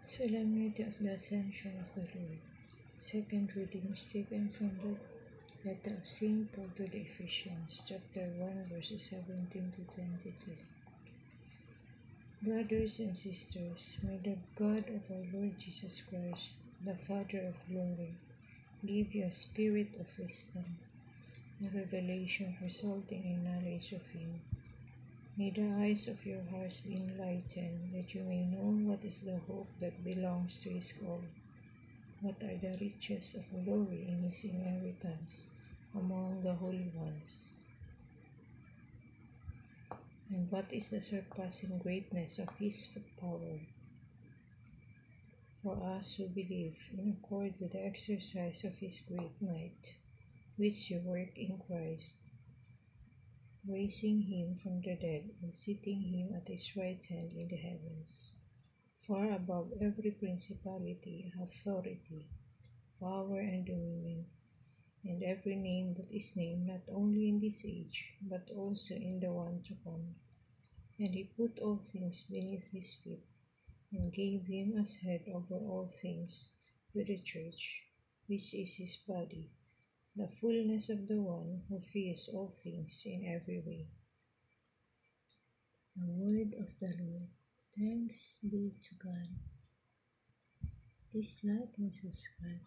Solemnity of the Ascension of the Lord. Second reading is taken from the letter of St. Paul to the Ephesians, chapter 1, verses 17 to 23. Brothers and sisters, may the God of our Lord Jesus Christ, the Father of glory, give you a spirit of wisdom, a revelation resulting in knowledge of Him. May the eyes of your hearts be enlightened, that you may know what is the hope that belongs to His call, what are the riches of glory in His inheritance among the holy ones, and what is the surpassing greatness of His power for us who believe, in accord with the exercise of His great might, which you work in Christ, raising Him from the dead and seating Him at His right hand in the heavens, far above every principality, authority, power, and dominion, and every name that is named not only in this age, but also in the one to come. And He put all things beneath His feet, and gave Him as head over all things to the church, which is His body, the fullness of the one who fills all things in every way. The word of the Lord. Thanks be to God. Please like and subscribe.